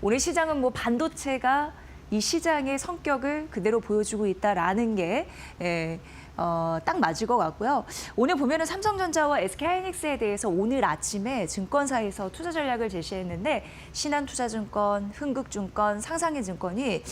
오늘 시장은 뭐 반도체가 이 시장의 성격을 그대로 보여주고 있다라는 게 딱 맞을 것 같고요. 오늘 보면은 삼성전자와 SK하이닉스에 대해서 오늘 아침에 증권사에서 투자 전략을 제시했는데 신한투자증권, 흥국증권, 상상해증권이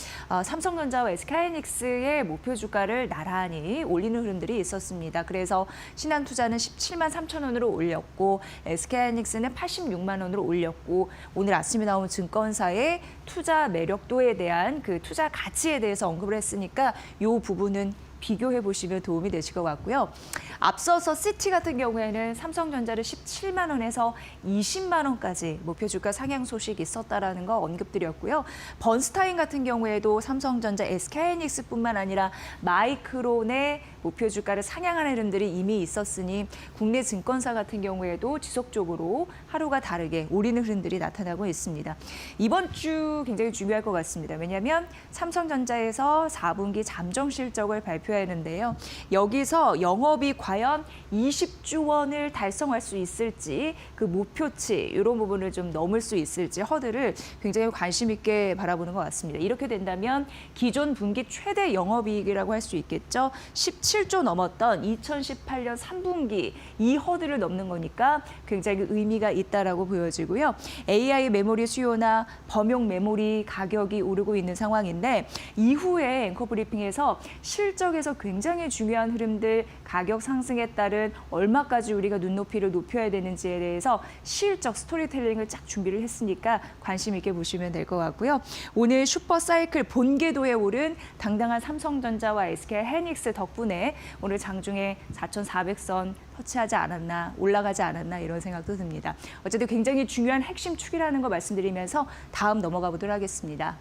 삼성전자와 SK하이닉스의 목표 주가를 나란히 올리는 흐름들이 있었습니다. 그래서 신한투자는 17만 3천 원으로 올렸고 SK하이닉스는 86만 원으로 올렸고 오늘 아침에 나온 증권사의 투자 매력도에 대한 그 투자 가치에 대해서 언급을 했으니까 이 부분은 비교해 보시면 도움이 되실 것 같고요. 앞서서 시티 같은 경우에는 삼성전자를 17만 원에서 20만 원까지 목표 주가 상향 소식이 있었다라는 거 언급드렸고요. 번스타인 같은 경우에도 삼성전자, SK하이닉스뿐만 아니라 마이크론의 목표 주가를 상향하는 흐름들이 이미 있었으니 국내 증권사 같은 경우에도 지속적으로 하루가 다르게 오르는 흐름들이 나타나고 있습니다. 이번 주 굉장히 중요할 것 같습니다. 왜냐하면 삼성전자에서 4분기 잠정 실적을 발표했는데요. 여기서 영업이 과연 20조 원을 달성할 수 있을지 그 목표치 이런 부분을 좀 넘을 수 있을지 허들을 굉장히 관심 있게 바라보는 것 같습니다. 이렇게 된다면 기존 분기 최대 영업이익이라고 할 수 있겠죠. 17조 넘었던 2018년 3분기 이 허들을 넘는 거니까 굉장히 의미가 있다라고 보여지고요. AI 메모리 수요나 범용 메모리 가격이 오르고 있는 상황인데 이후에 앵커 브리핑에서 실적에서 굉장히 중요한 흐름들 가격 상승에 따른 얼마까지 우리가 눈높이를 높여야 되는지에 대해서 실적 스토리텔링을 쫙 준비를 했으니까 관심 있게 보시면 될 것 같고요. 오늘 슈퍼사이클 본궤도에 오른 당당한 삼성전자와 SK하이닉스 덕분에 오늘 장중에 4,400선 터치하지 않았나, 올라가지 않았나 이런 생각도 듭니다. 어쨌든 굉장히 중요한 핵심 축이라는 거 말씀드리면서 다음 넘어가 보도록 하겠습니다.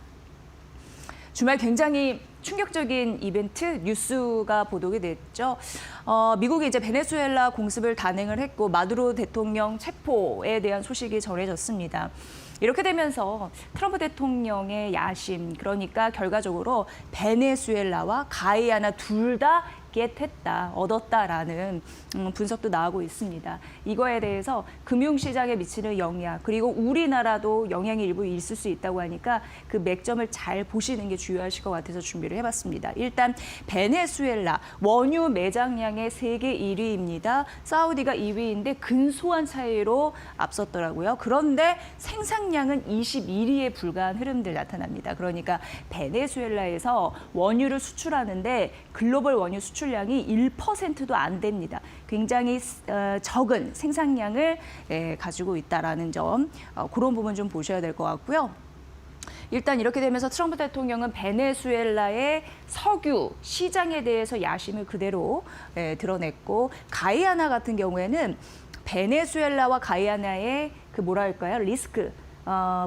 주말 굉장히 충격적인 이벤트 뉴스가 보도가 됐죠. 미국이 이제 베네수엘라 공습을 단행을 했고 마두로 대통령 체포에 대한 소식이 전해졌습니다. 이렇게 되면서 트럼프 대통령의 야심, 그러니까 결과적으로 베네수엘라와 가이아나 둘 다 겟했다, 얻었다라는 분석도 나오고 있습니다. 이거에 대해서 금융시장에 미치는 영향, 그리고 우리나라도 영향이 일부 있을 수 있다고 하니까 그 맥점을 잘 보시는 게 중요하실 것 같아서 준비를 해봤습니다. 일단 베네수엘라 원유 매장량의 세계 1위입니다. 사우디가 2위인데 근소한 차이로 앞섰더라고요. 그런데 생산량은 21위에 불과한 흐름들 나타납니다. 그러니까 베네수엘라에서 원유를 수출하는데 글로벌 원유 수출량이 1%도 안 됩니다. 굉장히 적은 생산량을 가지고 있다라는 점, 그런 부분 좀 보셔야 될 것 같고요. 일단 이렇게 되면서 트럼프 대통령은 베네수엘라의 석유 시장에 대해서 야심을 그대로 드러냈고 가이아나 같은 경우에는 베네수엘라와 가이아나의 그 뭐랄까요, 리스크,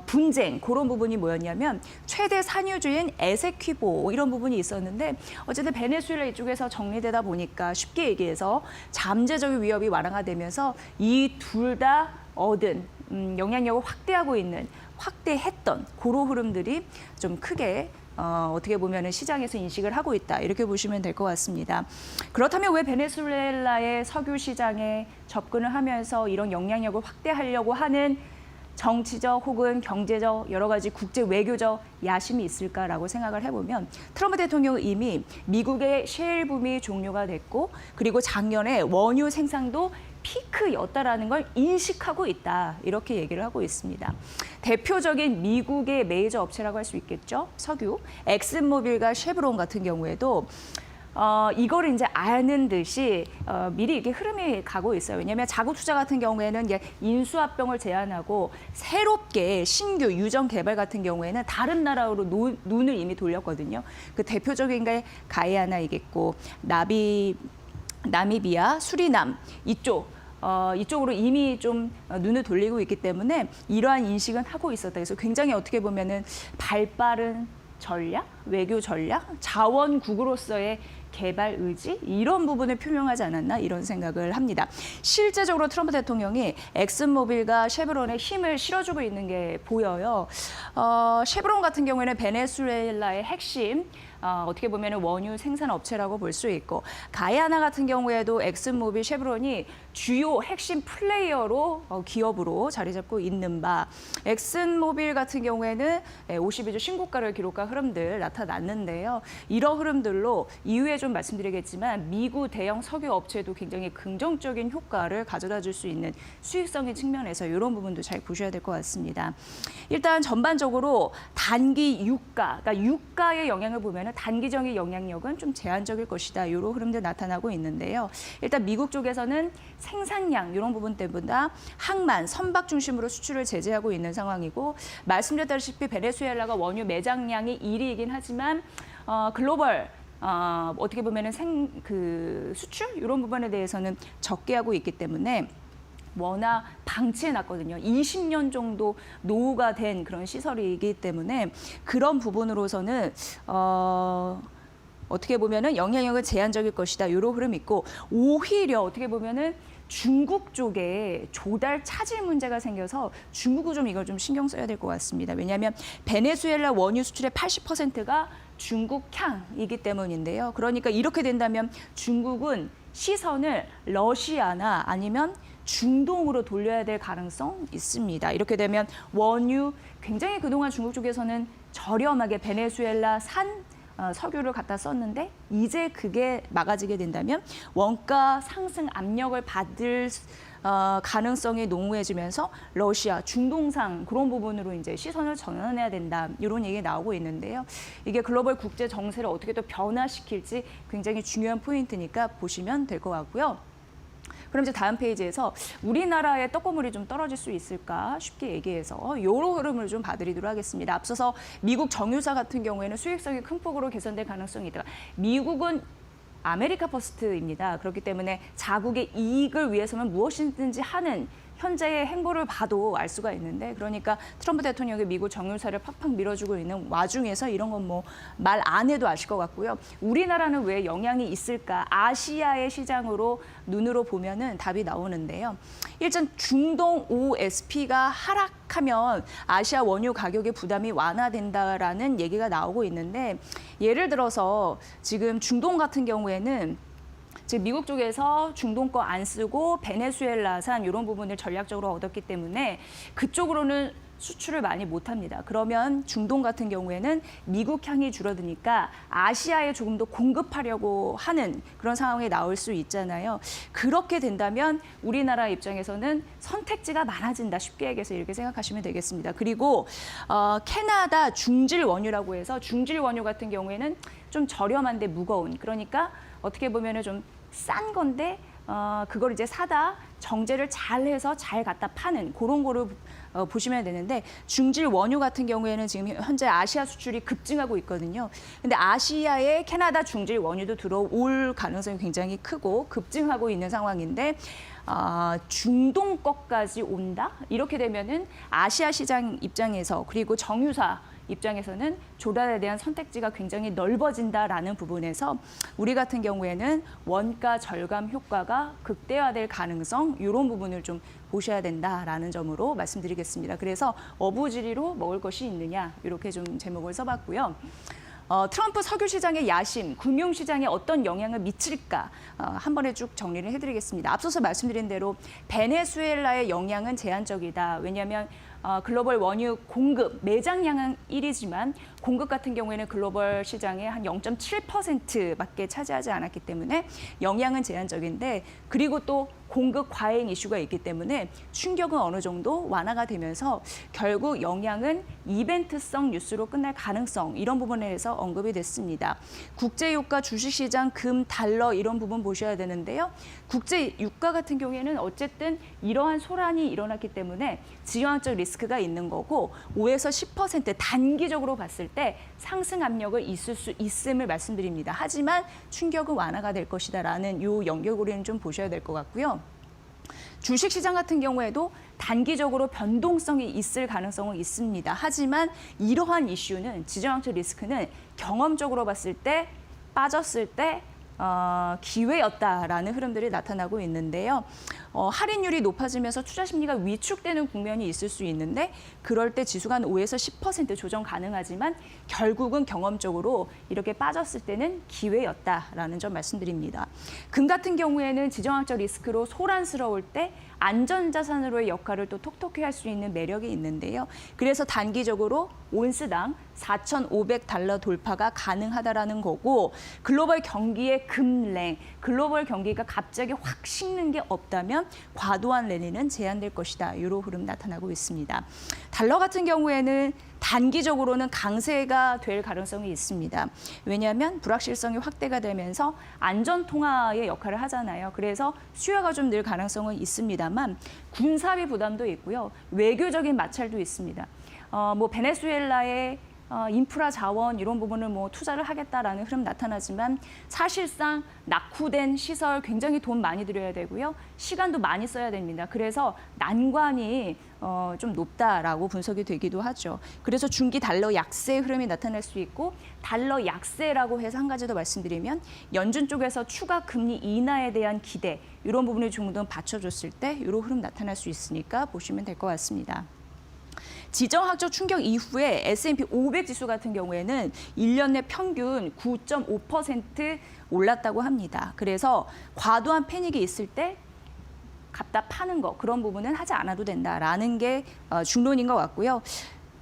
분쟁 그런 부분이 뭐였냐면 최대 산유주인 에세퀴보 이런 부분이 있었는데 어쨌든 베네수엘라 이쪽에서 정리되다 보니까 쉽게 얘기해서 잠재적인 위협이 완화가 되면서 이 둘 다 얻은 영향력을 확대했던 그런 흐름들이 좀 크게 어떻게 보면은 시장에서 인식을 하고 있다 이렇게 보시면 될 것 같습니다. 그렇다면 왜 베네수엘라의 석유 시장에 접근을 하면서 이런 영향력을 확대하려고 하는 정치적 혹은 경제적 여러 가지 국제 외교적 야심이 있을까라고 생각을 해보면 트럼프 대통령은 이미 미국의 셰일 붐이 종료가 됐고 그리고 작년에 원유 생산도 피크였다라는 걸 인식하고 있다 이렇게 얘기를 하고 있습니다. 대표적인 미국의 메이저 업체라고 할 수 있겠죠. 석유, 엑슨모빌과 쉐브론 같은 경우에도 이거를 이제 아는 듯이 미리 이렇게 흐름이 가고 있어요. 왜냐하면 자국 투자 같은 경우에는 이제 인수합병을 제한하고 새롭게 신규 유전 개발 같은 경우에는 다른 나라로 눈을 이미 돌렸거든요. 그 대표적인 게 가이아나이겠고 나미비아, 수리남 이쪽으로 이미 좀 눈을 돌리고 있기 때문에 이러한 인식은 하고 있었다. 그래서 굉장히 어떻게 보면은 발빠른 전략, 외교 전략, 자원국으로서의 개발 의지 이런 부분을 표명하지 않았나 이런 생각을 합니다. 실제적으로 트럼프 대통령이 엑슨모빌과 쉐브론에 힘을 실어주고 있는 게 보여요. 쉐브론 같은 경우에는 베네수엘라의 핵심 어떻게 보면 원유 생산 업체라고 볼 수 있고 가야나 같은 경우에도 엑슨모빌, 쉐브론이 주요 핵심 플레이어로 기업으로 자리 잡고 있는 바 엑슨모빌 같은 경우에는 52주 신고가를 기록한 흐름들 나타났는데요. 이런 흐름들로 이후에 좀 말씀드리겠지만 미국 대형 석유 업체도 굉장히 긍정적인 효과를 가져다 줄 수 있는 수익성의 측면에서 이런 부분도 잘 보셔야 될 것 같습니다. 일단 전반적으로 단기 유가, 그러니까 유가의 영향을 보면 단기적인 영향력은 좀 제한적일 것이다. 이런 흐름들 나타나고 있는데요. 일단 미국 쪽에서는 생산량 이런 부분 때문에 항만, 선박 중심으로 수출을 제재하고 있는 상황이고 말씀드렸다시피 베네수엘라가 원유 매장량이 1위이긴 하지만 글로벌 어떻게 보면은 수출 이런 부분에 대해서는 적게 하고 있기 때문에 워낙 방치해놨거든요. 20년 정도 노후가 된 그런 시설이기 때문에 그런 부분으로서는 어떻게 보면은 영향력은 제한적일 것이다. 이런 흐름이 있고 오히려 어떻게 보면은 중국 쪽에 조달 차질 문제가 생겨서 중국은 좀 이걸 좀 신경 써야 될 것 같습니다. 왜냐하면 베네수엘라 원유 수출의 80%가 중국향이기 때문인데요. 그러니까 이렇게 된다면 중국은 시선을 러시아나 아니면 중동으로 돌려야 될 가능성 있습니다. 이렇게 되면 원유 굉장히 그동안 중국 쪽에서는 저렴하게 베네수엘라산 석유를 갖다 썼는데 이제 그게 막아지게 된다면 원가 상승 압력을 받을 가능성이 농후해지면서 러시아, 중동상 그런 부분으로 이제 시선을 전환해야 된다. 이런 얘기가 나오고 있는데요. 이게 글로벌 국제 정세를 어떻게 또 변화시킬지 굉장히 중요한 포인트니까 보시면 될 것 같고요. 그럼 이제 다음 페이지에서 우리나라의 떡고물이 좀 떨어질 수 있을까 쉽게 얘기해서 이런 흐름을 좀 봐드리도록 하겠습니다. 앞서서 미국 정유사 같은 경우에는 수익성이 큰 폭으로 개선될 가능성이 있다. 미국은 아메리카 퍼스트입니다. 그렇기 때문에 자국의 이익을 위해서는 무엇이든지 하는 현재의 행보를 봐도 알 수가 있는데 그러니까 트럼프 대통령이 미국 정유사를 팍팍 밀어주고 있는 와중에서 이런 건 뭐 말 안 해도 아실 것 같고요. 우리나라는 왜 영향이 있을까? 아시아의 시장으로 눈으로 보면은 답이 나오는데요. 일단 중동 OSP가 하락하면 아시아 원유 가격의 부담이 완화된다라는 얘기가 나오고 있는데 예를 들어서 지금 중동 같은 경우에는 즉 미국 쪽에서 중동 거 안 쓰고 베네수엘라산 이런 부분을 전략적으로 얻었기 때문에 그쪽으로는 수출을 많이 못합니다. 그러면 중동 같은 경우에는 미국 향이 줄어드니까 아시아에 조금 더 공급하려고 하는 그런 상황이 나올 수 있잖아요. 그렇게 된다면 우리나라 입장에서는 선택지가 많아진다. 쉽게 얘기해서 이렇게 생각하시면 되겠습니다. 그리고 캐나다 중질 원유라고 해서 중질 원유 같은 경우에는 좀 저렴한데 무거운 그러니까 어떻게 보면은 좀 싼 건데 그걸 이제 사다 정제를 잘 해서 잘 갖다 파는 그런 거를 보시면 되는데 중질 원유 같은 경우에는 지금 현재 아시아 수출이 급증하고 있거든요. 근데 아시아에 캐나다 중질 원유도 들어올 가능성이 굉장히 크고 급증하고 있는 상황인데 중동 것까지 온다? 이렇게 되면은 아시아 시장 입장에서 그리고 정유사 입장에서는 조달에 대한 선택지가 굉장히 넓어진다라는 부분에서 우리 같은 경우에는 원가 절감 효과가 극대화될 가능성 이런 부분을 좀 보셔야 된다라는 점으로 말씀드리겠습니다. 그래서 어부지리로 먹을 것이 있느냐 이렇게 좀 제목을 써봤고요. 트럼프 석유 시장의 야심, 금융 시장에 어떤 영향을 미칠까 한 번에 쭉 정리를 해드리겠습니다. 앞서서 말씀드린 대로 베네수엘라의 영향은 제한적이다. 왜냐하면 글로벌 원유 공급, 매장량은 1위지만 공급 같은 경우에는 글로벌 시장의 한 0.7%밖에 차지하지 않았기 때문에 영향은 제한적인데 그리고 또 공급 과잉 이슈가 있기 때문에 충격은 어느 정도 완화가 되면서 결국 영향은 이벤트성 뉴스로 끝날 가능성 이런 부분에 대해서 언급이 됐습니다. 국제유가 주식시장 금, 달러 이런 부분 보셔야 되는데요. 국제유가 같은 경우에는 어쨌든 이러한 소란이 일어났기 때문에 지정학적 리스크가 있는 거고 5에서 10% 단기적으로 봤을 때 상승 압력을 있을 수 있음을 말씀드립니다. 하지만 충격은 완화가 될 것이다라는 이 연결고리는 좀 보셔야 될 것 같고요. 주식시장 같은 경우에도 단기적으로 변동성이 있을 가능성은 있습니다. 하지만 이러한 이슈는 지정학적 리스크는 경험적으로 봤을 때 빠졌을 때 기회였다라는 흐름들이 나타나고 있는데요. 할인율이 높아지면서 투자 심리가 위축되는 국면이 있을 수 있는데 그럴 때 지수가 한 5에서 10% 조정 가능하지만 결국은 경험적으로 이렇게 빠졌을 때는 기회였다라는 점 말씀드립니다. 금 같은 경우에는 지정학적 리스크로 소란스러울 때 안전자산으로의 역할을 또 톡톡히 할 수 있는 매력이 있는데요. 그래서 단기적으로 온스당 4,500달러 돌파가 가능하다라는 거고 글로벌 경기의 급랭, 글로벌 경기가 갑자기 확 식는 게 없다면 과도한 랠리는 제한될 것이다. 이런 흐름 나타나고 있습니다. 달러 같은 경우에는 단기적으로는 강세가 될 가능성이 있습니다. 왜냐하면 불확실성이 확대가 되면서 안전통화의 역할을 하잖아요. 그래서 수요가 좀 늘 가능성은 있습니다만 군사비 부담도 있고요. 외교적인 마찰도 있습니다. 베네수엘라의 인프라 자원 이런 부분을 투자를 하겠다라는 흐름 나타나지만 사실상 낙후된 시설 굉장히 돈 많이 들여야 되고요. 시간도 많이 써야 됩니다. 그래서 난관이 좀 높다라고 분석이 되기도 하죠. 그래서 중기 달러 약세 흐름이 나타날 수 있고 달러 약세라고 해서 한 가지 더 말씀드리면 연준 쪽에서 추가 금리 인하에 대한 기대 이런 부분을 좀 더 받쳐줬을 때 이런 흐름 나타날 수 있으니까 보시면 될 것 같습니다. 지정학적 충격 이후에 S&P 500 지수 같은 경우에는 1년 내 평균 9.5% 올랐다고 합니다. 그래서 과도한 패닉이 있을 때 갖다 파는 거 그런 부분은 하지 않아도 된다라는 게 중론인 것 같고요.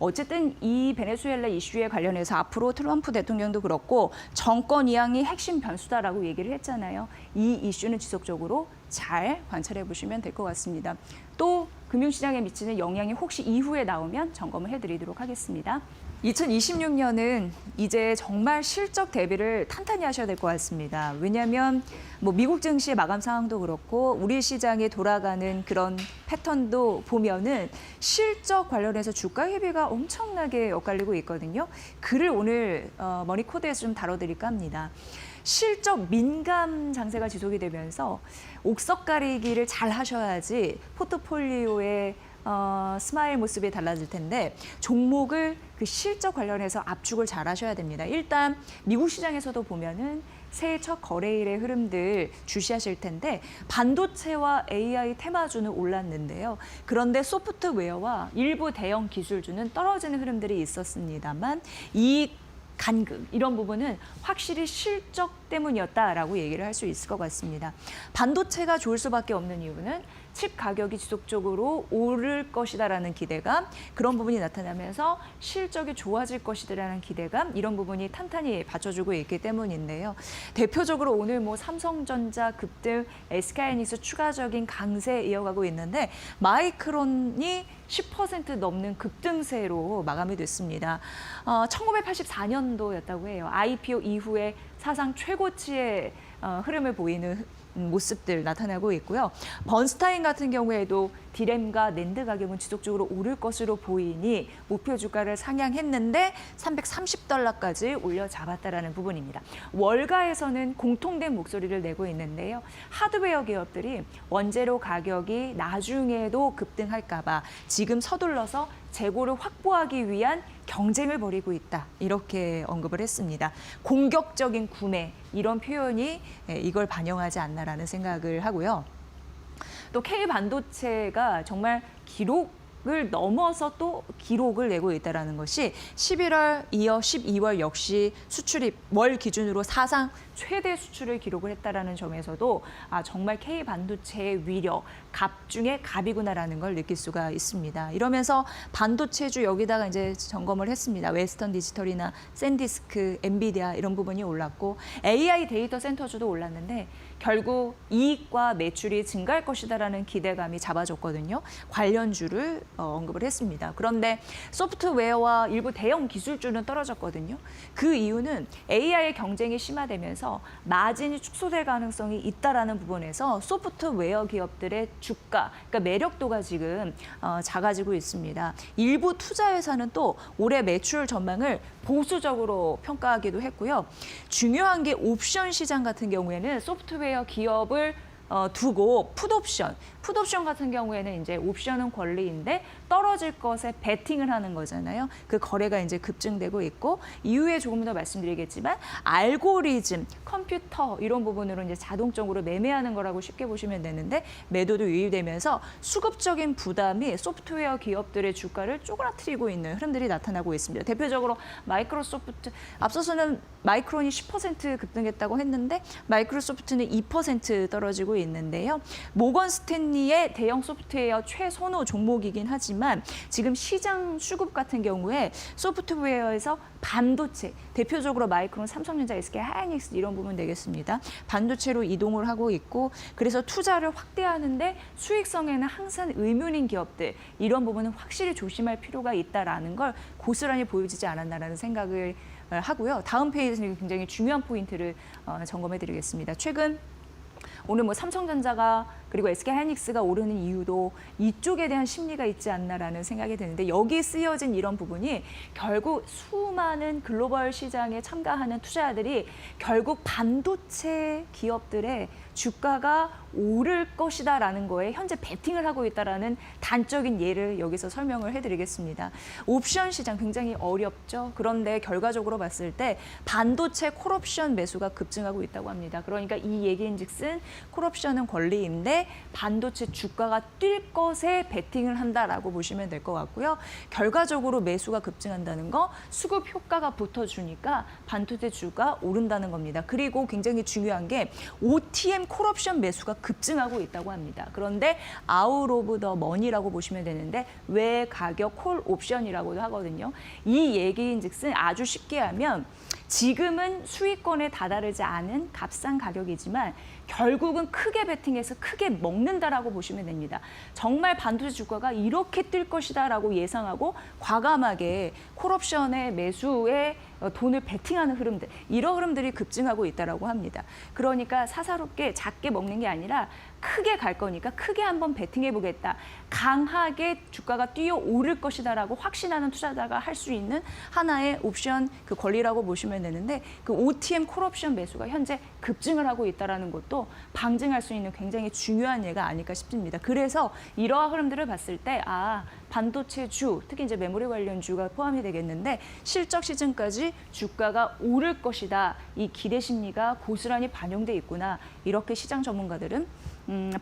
어쨌든 이 베네수엘라 이슈에 관련해서 앞으로 트럼프 대통령도 그렇고 정권 이양이 핵심 변수다라고 얘기를 했잖아요. 이 이슈는 지속적으로 잘 관찰해 보시면 될 것 같습니다. 또 금융시장에 미치는 영향이 혹시 이후에 나오면 점검을 해드리도록 하겠습니다. 2026년은 이제 정말 실적 대비를 탄탄히 하셔야 될 것 같습니다. 왜냐하면 미국 증시의 마감 상황도 그렇고 우리 시장에 돌아가는 그런 패턴도 보면은 실적 관련해서 주가 회비가 엄청나게 엇갈리고 있거든요. 글을 오늘 머니코드에서 좀 다뤄드릴까 합니다. 실적 민감 장세가 지속이 되면서 옥석 가리기를 잘 하셔야지 포트폴리오의 스마일 모습이 달라질 텐데 종목을 그 실적 관련해서 압축을 잘 하셔야 됩니다. 일단 미국 시장에서도 보면은 새해 첫 거래일의 흐름들 주시하실 텐데 반도체와 AI 테마주는 올랐는데요. 그런데 소프트웨어와 일부 대형 기술주는 떨어지는 흐름들이 있었습니다만 이익 간극 이런 부분은 확실히 실적 때문이었다라고 얘기를 할 수 있을 것 같습니다. 반도체가 좋을 수밖에 없는 이유는 칩 가격이 지속적으로 오를 것이다라는 기대감 그런 부분이 나타나면서 실적이 좋아질 것이다라는 기대감 이런 부분이 탄탄히 받쳐주고 있기 때문인데요. 대표적으로 오늘 삼성전자 급등, SK하이닉스 추가적인 강세 이어가고 있는데 마이크론이 10% 넘는 급등세로 마감이 됐습니다. 1984년도였다고 해요. IPO 이후에 사상 최고치의 흐름을 보이는 모습들 나타나고 있고요. 번스타인 같은 경우에도 디램과 낸드 가격은 지속적으로 오를 것으로 보이니 목표 주가를 상향했는데 $330까지 올려잡았다라는 부분입니다. 월가에서는 공통된 목소리를 내고 있는데요. 하드웨어 기업들이 원재료 가격이 나중에도 급등할까 봐 지금 서둘러서 재고를 확보하기 위한 경쟁을 벌이고 있다. 이렇게 언급을 했습니다. 공격적인 구매 이런 표현이 이걸 반영하지 않나라는 생각을 하고요. 또 K반도체가 정말 기록을 넘어서 또 기록을 내고 있다는 것이 11월 이어 12월 역시 수출이 월 기준으로 사상 최대 수출을 기록을 했다는 점에서도 정말 K반도체의 위력, 갑 중에 갑이구나라는 걸 느낄 수가 있습니다. 이러면서 반도체주 여기다가 이제 점검을 했습니다. 웨스턴 디지털이나 샌디스크, 엔비디아 이런 부분이 올랐고 AI 데이터 센터주도 올랐는데 결국 이익과 매출이 증가할 것이다라는 기대감이 잡아줬거든요. 관련주를 언급을 했습니다. 그런데 소프트웨어와 일부 대형 기술주는 떨어졌거든요. 그 이유는 AI의 경쟁이 심화되면서 마진이 축소될 가능성이 있다라는 부분에서 소프트웨어 기업들의 주가, 그러니까 매력도가 지금 작아지고 있습니다. 일부 투자회사는 또 올해 매출 전망을 보수적으로 평가하기도 했고요. 중요한 게 옵션 시장 같은 경우에는 소프트웨어 기업을 두고 풋옵션 같은 경우에는 이제 옵션은 권리인데 떨어질 것에 베팅을 하는 거잖아요. 그 거래가 이제 급증되고 있고 이후에 조금 더 말씀드리겠지만 알고리즘, 컴퓨터 이런 부분으로 이제 자동적으로 매매하는 거라고 쉽게 보시면 되는데 매도도 유입되면서 수급적인 부담이 소프트웨어 기업들의 주가를 쪼그라뜨리고 있는 흐름들이 나타나고 있습니다. 대표적으로 마이크로소프트, 앞서서는 마이크론이 10% 급등했다고 했는데 마이크로소프트는 2% 떨어지고 있는데요. 모건 스탠리의 대형 소프트웨어 최선호 종목이긴 하지만 지금 시장 수급 같은 경우에 소프트웨어에서 반도체, 대표적으로 마이크론, 삼성전자, SK 하이닉스 이런 부분 되겠습니다. 반도체로 이동을 하고 있고 그래서 투자를 확대하는데 수익성에는 항상 의문인 기업들 이런 부분은 확실히 조심할 필요가 있다라는 걸 고스란히 보여지지 않았나라는 생각을 하고요. 다음 페이지에서는 굉장히 중요한 포인트를 점검해 드리겠습니다. 최근 오늘 뭐 삼성전자가 그리고 SK 하이닉스가 오르는 이유도 이쪽에 대한 심리가 있지 않나라는 생각이 드는데 여기 쓰여진 이런 부분이 결국 수많은 글로벌 시장에 참가하는 투자자들이 결국 반도체 기업들의 주가가 오를 것이다라는 거에 현재 베팅을 하고 있다라는 단적인 예를 여기서 설명을 해드리겠습니다. 옵션 시장 굉장히 어렵죠. 그런데 결과적으로 봤을 때 반도체 콜옵션 매수가 급증하고 있다고 합니다. 그러니까 이 얘기인즉슨 콜옵션은 권리인데 반도체 주가가 뛸 것에 베팅을 한다라고 보시면 될 것 같고요. 결과적으로 매수가 급증한다는 거 수급 효과가 붙어주니까 반도체 주가 오른다는 겁니다. 그리고 굉장히 중요한 게 OTM 콜옵션 매수가 급증하고 있다고 합니다. 그런데 아웃 오브 더 머니라고 보시면 되는데 외 가격 콜 옵션이라고도 하거든요. 이 얘기인즉슨 아주 쉽게 하면 지금은 수익권에 다다르지 않은 값싼 가격이지만 결국은 크게 베팅해서 크게 먹는다라고 보시면 됩니다. 정말 반도체 주가가 이렇게 뛸 것이다라고 예상하고 과감하게 콜옵션의 매수에 돈을 베팅하는 흐름들, 이런 흐름들이 급증하고 있다라고 합니다. 그러니까 사사롭게 작게 먹는 게 아니라 크게 갈 거니까 크게 한번 베팅해 보겠다. 강하게 주가가 뛰어 오를 것이다라고 확신하는 투자자가 할 수 있는 하나의 옵션 그 권리라고 보시면 되는데 그 OTM 콜옵션 매수가 현재 급증을 하고 있다라는 것도 방증할 수 있는 굉장히 중요한 예가 아닐까 싶습니다. 그래서 이러한 흐름들을 봤을 때 반도체 주, 특히 이제 메모리 관련 주가 포함이 되겠는데 실적 시즌까지 주가가 오를 것이다. 이 기대 심리가 고스란히 반영돼 있구나. 이렇게 시장 전문가들은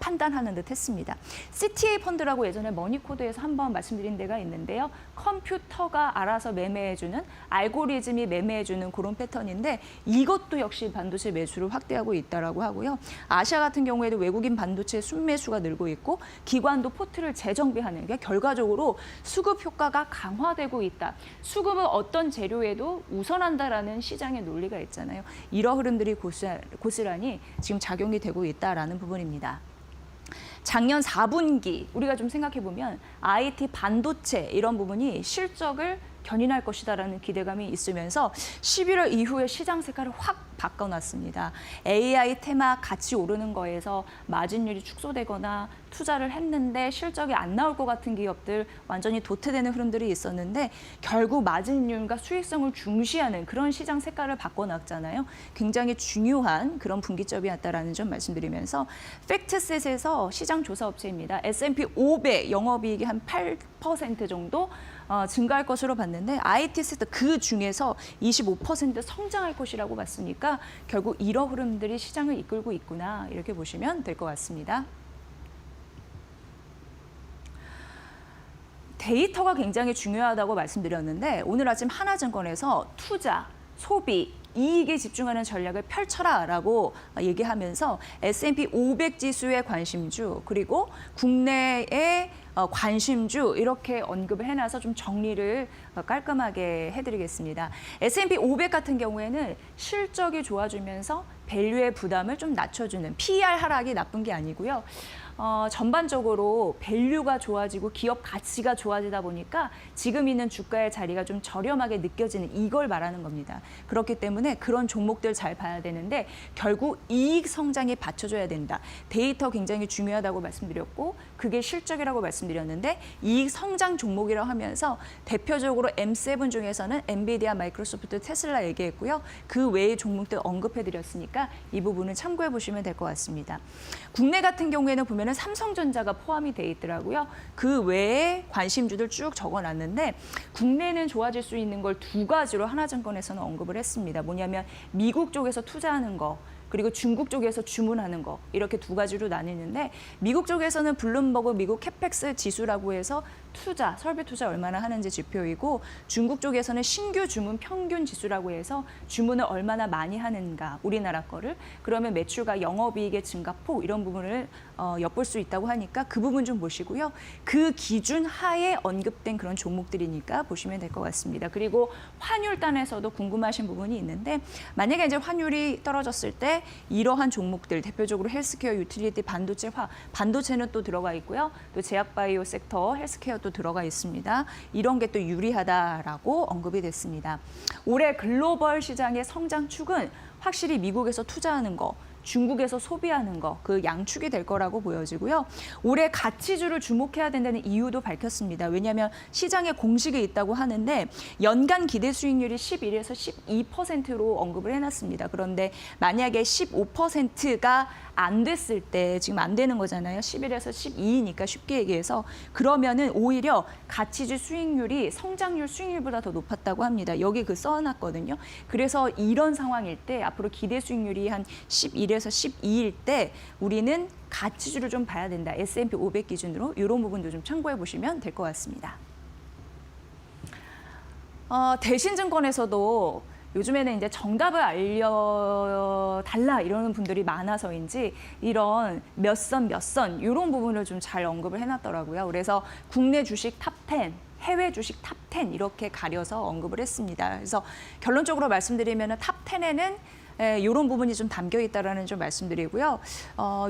판단하는 듯 했습니다. CTA 펀드라고 예전에 머니코드에서 한번 말씀드린 데가 있는데요. 컴퓨터가 알아서 매매해주는, 알고리즘이 매매해주는 그런 패턴인데 이것도 역시 반도체 매수를 확대하고 있다라고 하고요. 아시아 같은 경우에도 외국인 반도체 순매수가 늘고 있고 기관도 포트를 재정비하는 게 결과적으로 수급 효과가 강화되고 있다. 수급은 어떤 재료에도 우선한다라는 시장의 논리가 있잖아요. 이런 흐름들이 고스란히 지금 작용이 되고 있다라는 부분입니다. 작년 4분기 우리가 좀 생각해보면 IT 반도체 이런 부분이 실적을 견인할 것이다라는 기대감이 있으면서 11월 이후에 시장 색깔을 확 바꿔놨습니다. AI 테마 같이 오르는 거에서 마진율이 축소되거나 투자를 했는데 실적이 안 나올 것 같은 기업들 완전히 도태되는 흐름들이 있었는데 결국 마진율과 수익성을 중시하는 그런 시장 색깔을 바꿔놨잖아요. 굉장히 중요한 그런 분기점이었다라는 점 말씀드리면서 팩트셋에서 시장 조사 업체입니다. S&P 500 영업이익이 한 8% 정도 증가할 것으로 봤는데 IT 섹터 그 중에서 25% 성장할 것이라고 봤으니까 결국 이런 흐름들이 시장을 이끌고 있구나 이렇게 보시면 될 것 같습니다. 데이터가 굉장히 중요하다고 말씀드렸는데 오늘 아침 하나증권에서 투자, 소비, 이익에 집중하는 전략을 펼쳐라라고 얘기하면서 S&P 500 지수의 관심주 그리고 국내의 관심주 이렇게 언급을 해놔서 좀 정리를 깔끔하게 해드리겠습니다. S&P 500 같은 경우에는 실적이 좋아지면서 밸류의 부담을 좀 낮춰주는 PER 하락이 나쁜 게 아니고요. 전반적으로 밸류가 좋아지고 기업 가치가 좋아지다 보니까 지금 있는 주가의 자리가 좀 저렴하게 느껴지는 이걸 말하는 겁니다. 그렇기 때문에 그런 종목들 잘 봐야 되는데 결국 이익 성장에 받쳐줘야 된다. 데이터 굉장히 중요하다고 말씀드렸고 그게 실적이라고 말씀드렸는데 이익 성장 종목이라고 하면서 대표적으로 M7 중에서는 엔비디아, 마이크로소프트, 테슬라 얘기했고요. 그 외의 종목들 언급해드렸으니까 이 부분은 참고해 보시면 될 것 같습니다. 국내 같은 경우에는 보면은 보면은 삼성전자가 포함이 돼 있더라고요. 그 외에 관심주들 쭉 적어놨는데 국내는 좋아질 수 있는 걸 두 가지로 하나증권에서는 언급을 했습니다. 뭐냐면 미국 쪽에서 투자하는 거, 그리고 중국 쪽에서 주문하는 거, 이렇게 두 가지로 나뉘는데 미국 쪽에서는 블룸버그 미국 캐펙스 지수라고 해서 투자, 설비 투자 얼마나 하는지 지표이고, 중국 쪽에서는 신규 주문 평균 지수라고 해서 주문을 얼마나 많이 하는가, 우리나라 거를. 그러면 매출과 영업이익의 증가폭 이런 부분을 엿볼 수 있다고 하니까 그 부분 좀 보시고요. 그 기준 하에 언급된 그런 종목들이니까 보시면 될 것 같습니다. 그리고 환율단에서도 궁금하신 부분이 있는데, 만약에 이제 환율이 떨어졌을 때 이러한 종목들, 대표적으로 헬스케어, 유틸리티, 반도체, 반도체는 또 들어가 있고요. 또 제약바이오 섹터, 헬스케어 또 들어가 있습니다. 이런 게 또 유리하다라고 언급이 됐습니다. 올해 글로벌 시장의 성장축은 확실히 미국에서 투자하는 거, 중국에서 소비하는 거, 그 양축이 될 거라고 보여지고요. 올해 가치주를 주목해야 된다는 이유도 밝혔습니다. 왜냐하면 시장에 공식이 있다고 하는데 연간 기대 수익률이 11에서 12%로 언급을 해놨습니다. 그런데 만약에 15%가 안 됐을 때, 지금 안 되는 거잖아요. 11에서 12니까 쉽게 얘기해서, 그러면은 오히려 가치주 수익률이 성장률 수익률보다 더 높았다고 합니다. 여기 그 써놨거든요. 그래서 이런 상황일 때 앞으로 기대 수익률이 한 11에서 12일 때 우리는 가치주를 좀 봐야 된다. S&P 500 기준으로 이런 부분도 좀 참고해 보시면 될 것 같습니다. 대신증권에서도 요즘에는 이제 정답을 알려달라 이러는 분들이 많아서인지 이런 몇 선 이런 부분을 좀 잘 언급을 해놨더라고요. 그래서 국내 주식 탑 10, 해외 주식 탑 10 이렇게 가려서 언급을 했습니다. 그래서 결론적으로 말씀드리면 탑 10에는 이런 부분이 좀 담겨 있다라는 좀 말씀드리고요.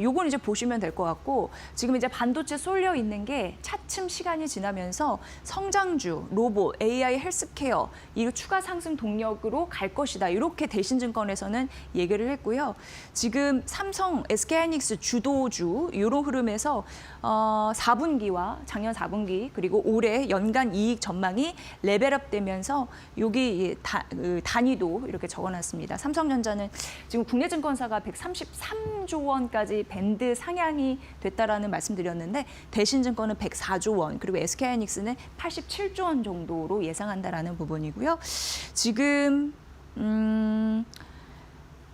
요건 이제 보시면 될 것 같고, 지금 이제 반도체 쏠려 있는 게 차츰 시간이 지나면서 성장주, 로봇, AI, 헬스케어 이 추가 상승 동력으로 갈 것이다. 이렇게 대신증권에서는 얘기를 했고요. 지금 삼성, SK하이닉스 주도주 이런 흐름에서 4분기와 작년 4분기 그리고 올해 연간 이익 전망이 레벨업되면서 여기 단위도 이렇게 적어놨습니다. 삼성전자는 지금 국내 증권사가 133조 원까지 밴드 상향이 됐다라는 말씀드렸는데, 대신증권은 104조 원, 그리고 SK하이닉스는 87조 원 정도로 예상한다라는 부분이고요. 지금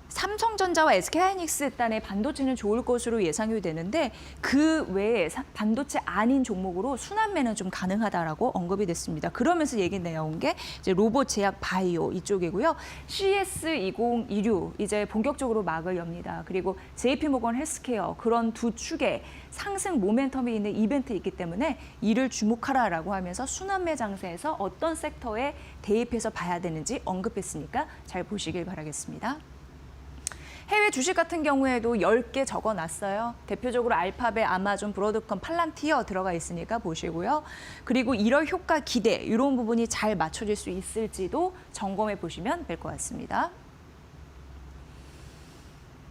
삼성전자와 SK하이닉스 단의 반도체는 좋을 것으로 예상이 되는데, 그 외에 반도체 아닌 종목으로 순환매는 좀 가능하다라고 언급이 됐습니다. 그러면서 얘기 나온 게 이제 로봇, 제약, 바이오 이쪽이고요. CS2026 이제 본격적으로 막을 엽니다. 그리고 JP모건 헬스케어, 그런 두 축에 상승 모멘텀이 있는 이벤트 있기 때문에 이를 주목하라라고 하면서 순환매 장세에서 어떤 섹터에 대입해서 봐야 되는지 언급했으니까 잘 보시길 바라겠습니다. 해외 주식 같은 경우에도 10개 적어놨어요. 대표적으로 알파벳, 아마존, 브로드컴, 팔란티어 들어가 있으니까 보시고요. 그리고 1월 효과 기대, 이런 부분이 잘 맞춰질 수 있을지도 점검해 보시면 될 것 같습니다.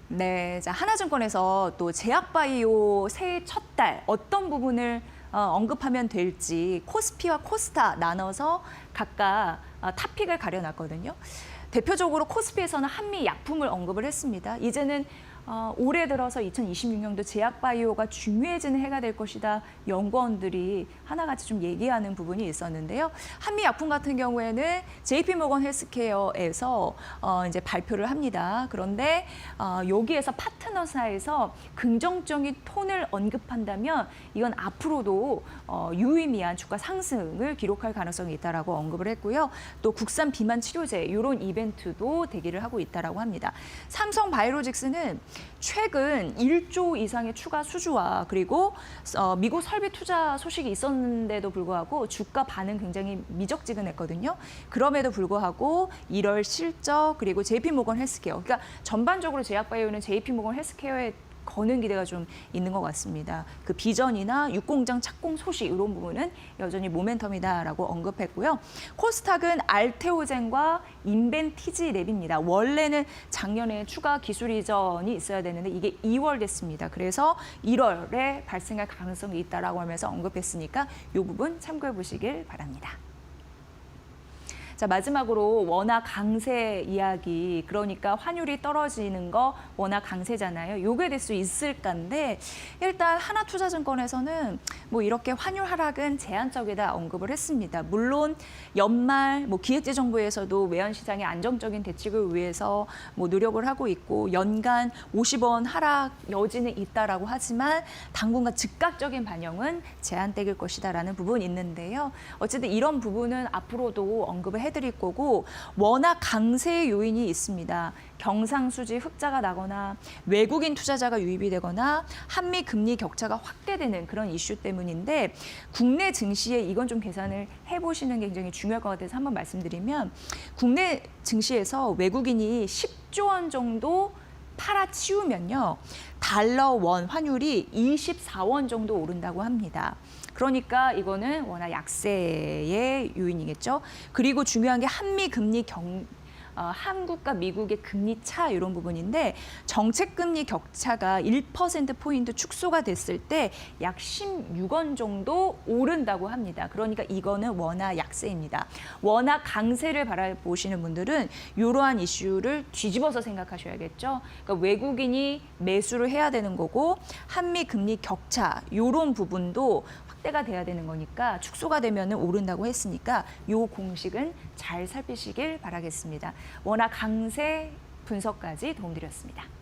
네, 자, 하나증권에서 또 제약바이오 새해 첫 달 어떤 부분을 언급하면 될지 코스피와 코스타 나눠서 각각 탑픽을 가려놨거든요. 대표적으로 코스피에서는 한미 약품을 언급을 했습니다. 이제는 올해 들어서 2026년도 제약바이오가 중요해지는 해가 될 것이다. 연구원들이 하나같이 좀 얘기하는 부분이 있었는데요. 한미약품 같은 경우에는 JP모건 헬스케어에서 이제 발표를 합니다. 그런데 여기에서 파트너사에서 긍정적인 톤을 언급한다면 이건 앞으로도 유의미한 주가 상승을 기록할 가능성이 있다라고 언급을 했고요. 또 국산 비만 치료제 이런 이벤트도 대기를 하고 있다라고 합니다. 삼성바이오로직스는 최근 1조 이상의 추가 수주와 그리고 미국 설비 투자 소식이 있었는데도 불구하고 주가 반응 굉장히 미적지근했거든요. 그럼에도 불구하고 1월 실적 그리고 JP모건 헬스케어, 그러니까 전반적으로 제약바이오는 JP모건 헬스케어에 거는 기대가 좀 있는 것 같습니다. 그 비전이나 육공장 착공 소식 이런 부분은 여전히 모멘텀이다라고 언급했고요. 코스닥은 알테오젠과 인벤티지랩입니다. 원래는 작년에 추가 기술 이전이 있어야 되는데 이게 2월 됐습니다. 그래서 1월에 발생할 가능성이 있다라고 하면서 언급했으니까 이 부분 참고해 보시길 바랍니다. 자, 마지막으로 원화 강세 이야기, 그러니까 환율이 떨어지는 거 원화 강세잖아요. 요게 될 수 있을까인데 일단 하나투자증권에서는 뭐 이렇게 환율 하락은 제한적이다 언급을 했습니다. 물론 연말 뭐 기획재정부에서도 외환시장의 안정적인 대책을 위해서 뭐 노력을 하고 있고 연간 50원 하락 여지는 있다라고 하지만 당분간 즉각적인 반영은 제한될 것이다라는 부분이 있는데요. 어쨌든 이런 부분은 앞으로도 언급을 해드릴 거고 워낙 강세 요인이 있습니다. 경상수지 흑자가 나거나 외국인 투자자가 유입이 되거나 한미 금리 격차가 확대되는 그런 이슈 때문인데 국내 증시에 이건 좀 계산을 해보시는 게 굉장히 중요할 것 같아서 한번 말씀드리면 국내 증시에서 외국인이 10조 원 정도 팔아치우면요. 달러 원 환율이 24원 정도 오른다고 합니다. 그러니까 이거는 워낙 약세의 요인이겠죠. 그리고 중요한 게 한미 금리 한국과 미국의 금리 차 이런 부분인데 정책 금리 격차가 1%포인트 축소가 됐을 때 약 16원 정도 오른다고 합니다. 그러니까 이거는 원화 약세입니다. 원화 강세를 바라보시는 분들은 이러한 이슈를 뒤집어서 생각하셔야겠죠. 그러니까 외국인이 매수를 해야 되는 거고 한미 금리 격차 이런 부분도 확대가 돼야 되는 거니까 축소가 되면 오른다고 했으니까 이 공식은 잘 살피시길 바라겠습니다. 원화 강세 분석까지 도움드렸습니다.